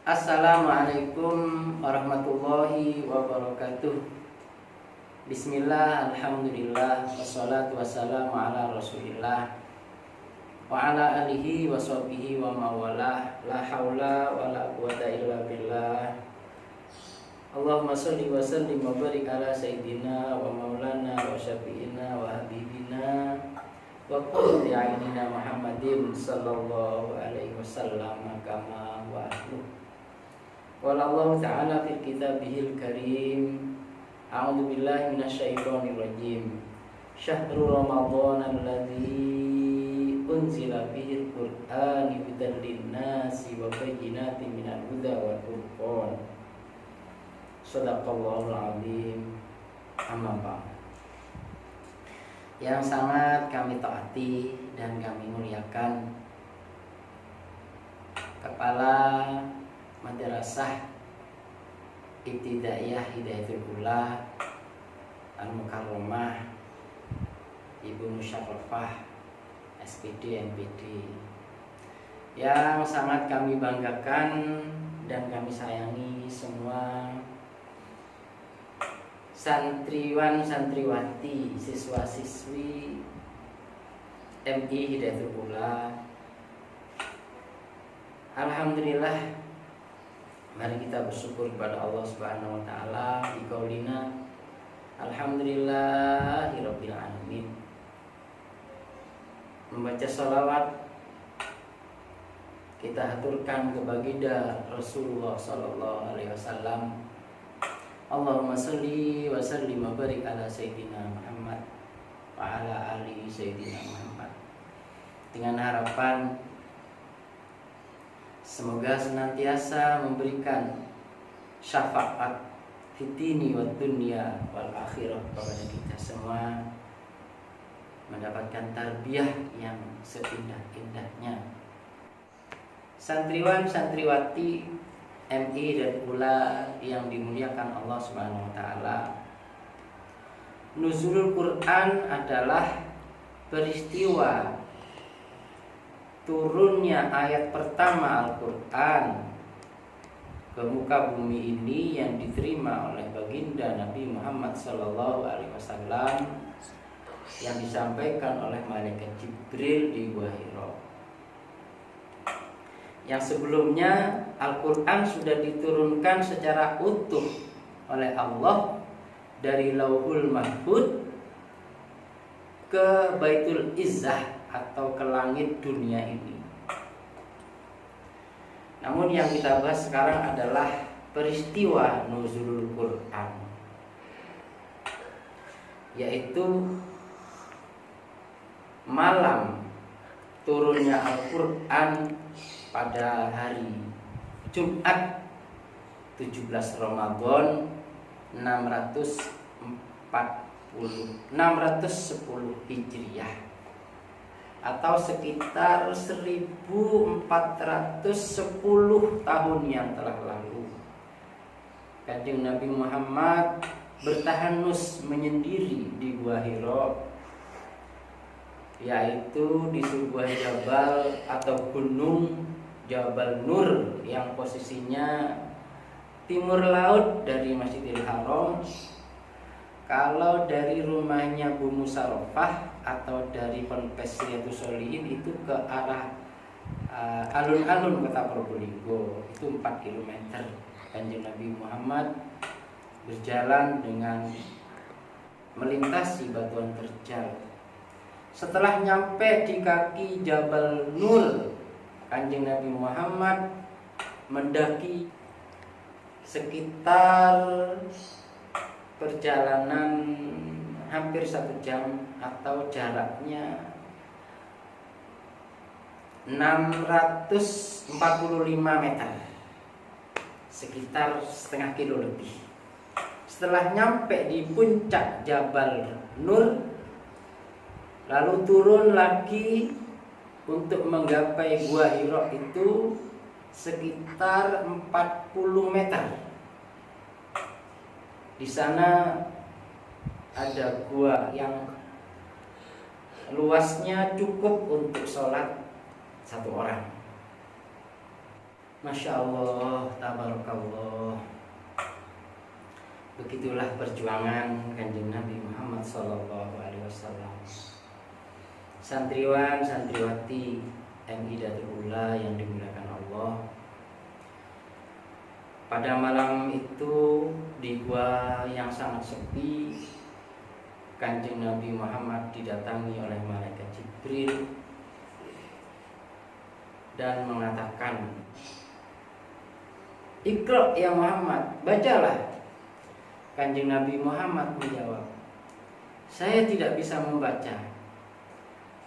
Assalamualaikum warahmatullahi wabarakatuh. Bismillah, alhamdulillah, wassalatu wassalamu ala rasulillah wa ala alihi wa sahbihi wa mawalah. La hawla wa la quwata illa billah. Allahumma salli wa sallim wa barik ala sayyidina wa maulana wa syafi'ina wa habibina wa qurrati a'yunina Muhammadin sallallahu alaihi wasallam kama wa ahluh. Qala Allah ta'ala fi kitabihil karim. A'udzu billahi minasyaitonir rajim. Syahrul Ramadhan alladzi unzila fihil Qur'anu hudan lin-nasi wa bayyinatin minal huda wal furqan. Shadaqallahul azim. Amma ba'd. Yang sangat kami taati dan kami muliakan Kepala Madrasah Ibtidaiyah Hidayatul Ula Al-Mukarramah Ibu Musyarrafah SPD MPD, yang sangat kami banggakan dan kami sayangi semua santriwan santriwati, siswa siswi MI Hidayatul Ula. Alhamdulillah, mari kita bersyukur kepada Allah Subhanahu wa taala di qaulina alhamdulillahirabbil alamin. Membaca sholawat kita haturkan ke baginda Rasulullah sallallahu alaihi wasallam. Allahumma sholli wa sallim wa barik ala sayyidina Muhammad wa ala ali sayyidina Muhammad. Dengan harapan semoga senantiasa memberikan syafaat fitini wa dunya wal akhirah kepada kita semua, mendapatkan tarbiyah yang seindah-indahnya. Santriwan santriwati MI dan Ula yang dimuliakan Allah Subhanahu wa taala. Nuzulul Quran adalah peristiwa turunnya ayat pertama Al-Quran ke muka bumi ini yang diterima oleh baginda Nabi Muhammad SAW, yang disampaikan oleh malaikat Jibril di Gua Hira. Yang sebelumnya Al-Quran sudah diturunkan secara utuh oleh Allah dari Lauhul Mahfuz ke Baitul Izzah atau ke langit dunia ini. Namun yang kita bahas sekarang adalah peristiwa nuzulul Quran, yaitu malam turunnya Al-Quran pada hari Jumat 17 Ramadan 610 Hijriah, atau sekitar 1410 tahun yang telah lalu. Kanjeng Nabi Muhammad bertahanus menyendiri di Gua Hira, yaitu di sebuah jabal atau gunung, Jabal Nur, yang posisinya timur laut dari Masjidil Haram. Kalau dari rumahnya Bu Musarrafah atau dari Ponpes Riyadhus Sholihin itu ke arah alun-alun kota Probolinggo itu 4 km. Kanjeng Nabi Muhammad berjalan dengan melintasi batuan terjal. Setelah nyampe di kaki Jabal Nur, Kanjeng Nabi Muhammad mendaki sekitar perjalanan hampir 1 jam, atau jaraknya 645 meter, sekitar setengah kilo lebih. Setelah nyampe di puncak Jabal Nur, lalu turun lagi untuk menggapai Gua Hira itu sekitar 40 meter. Di sana ada gua yang luasnya cukup untuk sholat 1 orang. Masya Allah, tabarakallah. Begitulah perjuangan Kanjeng Nabi Muhammad SAW. Santriwan, santriwati MI Datul Ula yang dimuliakan Allah. Pada malam itu di gua yang sangat sepi, Kanjeng Nabi Muhammad didatangi oleh malaikat Jibril dan mengatakan, "Iqra ya Muhammad, bacalah." Kanjeng Nabi Muhammad menjawab, "Saya tidak bisa membaca."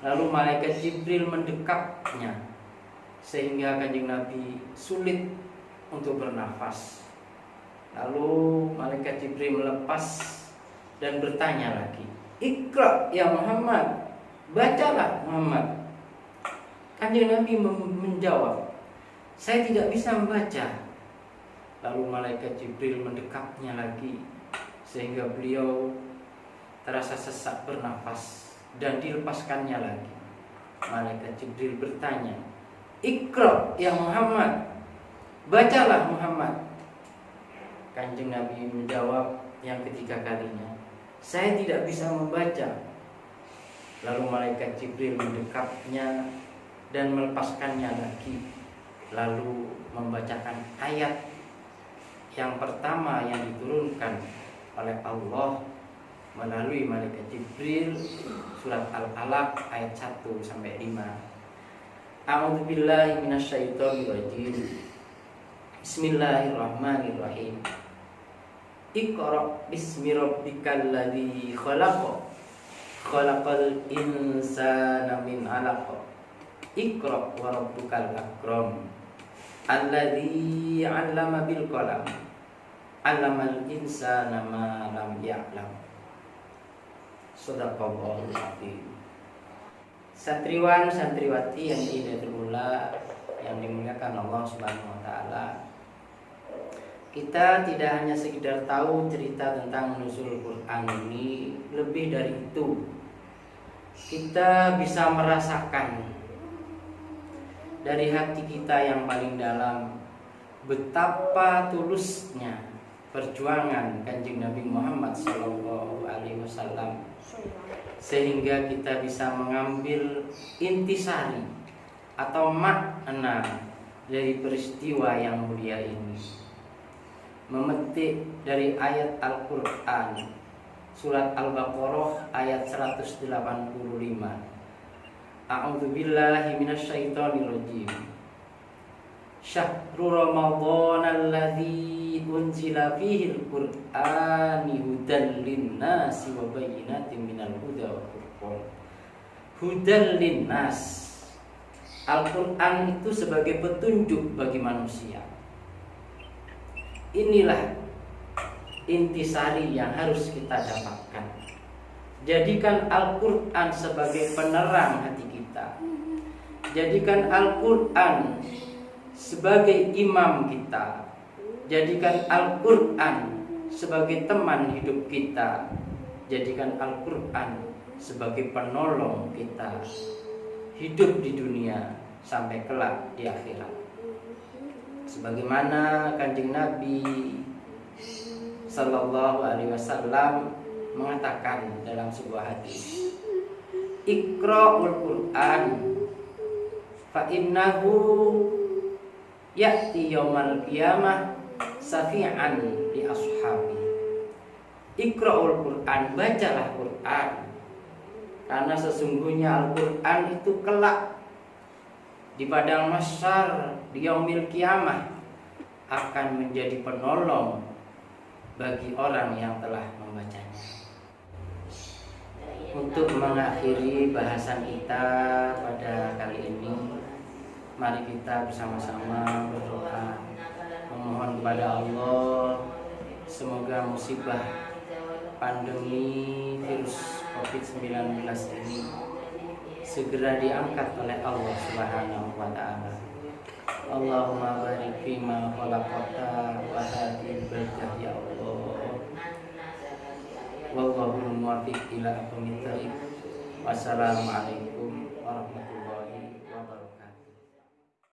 Lalu malaikat Jibril mendekapnya sehingga Kanjeng Nabi sulit untuk bernafas. Lalu malaikat Jibril melepas dan bertanya lagi, "Iqra ya Muhammad, bacalah Muhammad." Kanjeng Nabi menjawab, "Saya tidak bisa membaca." Lalu malaikat Jibril mendekapnya lagi sehingga beliau terasa sesak bernafas dan dilepaskannya lagi. Malaikat Jibril bertanya, "Iqra ya Muhammad, bacalah Muhammad." Kanjeng Nabi menjawab yang ketiga kalinya, "Saya tidak bisa membaca." Lalu malaikat Jibril mendekapnya dan melepaskannya lagi, lalu membacakan ayat yang pertama yang diturunkan oleh Allah melalui malaikat Jibril, surat Al-Alaq ayat 1 sampai 5. A'udzubillahi minasyaitonirrajim. Bismillahirrahmanirrahim. Iqra bismi rabbikal ladzi khalaq. Khalaqal insana min 'alaq. Iqra wa rabbukal akram. Alladzi 'allama bil qalam. 'Allamal insana ma lam ya'lam. Shadaqallahul azim. Santriwan santriwati yang dimuliakan yang dimuliakan Allah Subhanahu wa taala. Kita tidak hanya sekedar tahu cerita tentang nuzul Quran ini, lebih dari itu. Kita bisa merasakan dari hati kita yang paling dalam betapa tulusnya perjuangan Kanjeng Nabi Muhammad SAW, sehingga kita bisa mengambil intisari atau makna dari peristiwa yang mulia ini. Memetik dari ayat Al-Quran surat Al-Baqarah ayat 185. A'udzubillahi minasyaitonirrajim. Syahrul Ramadhanal ladzi unzila fihil Qur'ani hudan linnasi wa bayyinatin minal huda wal furqan. Hudan linnas. Al-Quran itu sebagai petunjuk bagi manusia. Inilah intisari yang harus kita dapatkan. Jadikan Al-Quran sebagai penerang hati kita. Jadikan Al-Quran sebagai imam kita. Jadikan Al-Quran sebagai teman hidup kita. Jadikan Al-Quran sebagai penolong kita hidup di dunia sampai kelak di akhirat. Sebagaimana Kanjeng Nabi Sallallahu Alaihi Wasallam mengatakan dalam sebuah hadis, "Iqra'ul Qur'an fa innahu ya'ti yaumal qiyamah safi'an li ashabi." Iqra'ul Qur'an, bacalah Quran, karena sesungguhnya Al-Quran itu kelak di padang mahsyar di yaumil kiamah akan menjadi penolong bagi orang yang telah membacanya. Untuk mengakhiri bahasan kita pada kali ini, mari kita bersama-sama berdoa memohon kepada Allah semoga musibah pandemi virus COVID-19 ini segera diangkat oleh Allah Subhanahu wa taala. Allahumma barik fima khalaqta wa hadil barakah ya Allah. Wallahul muwaffiq ila aqwamit thariq. Wassalamualaikum warahmatullahi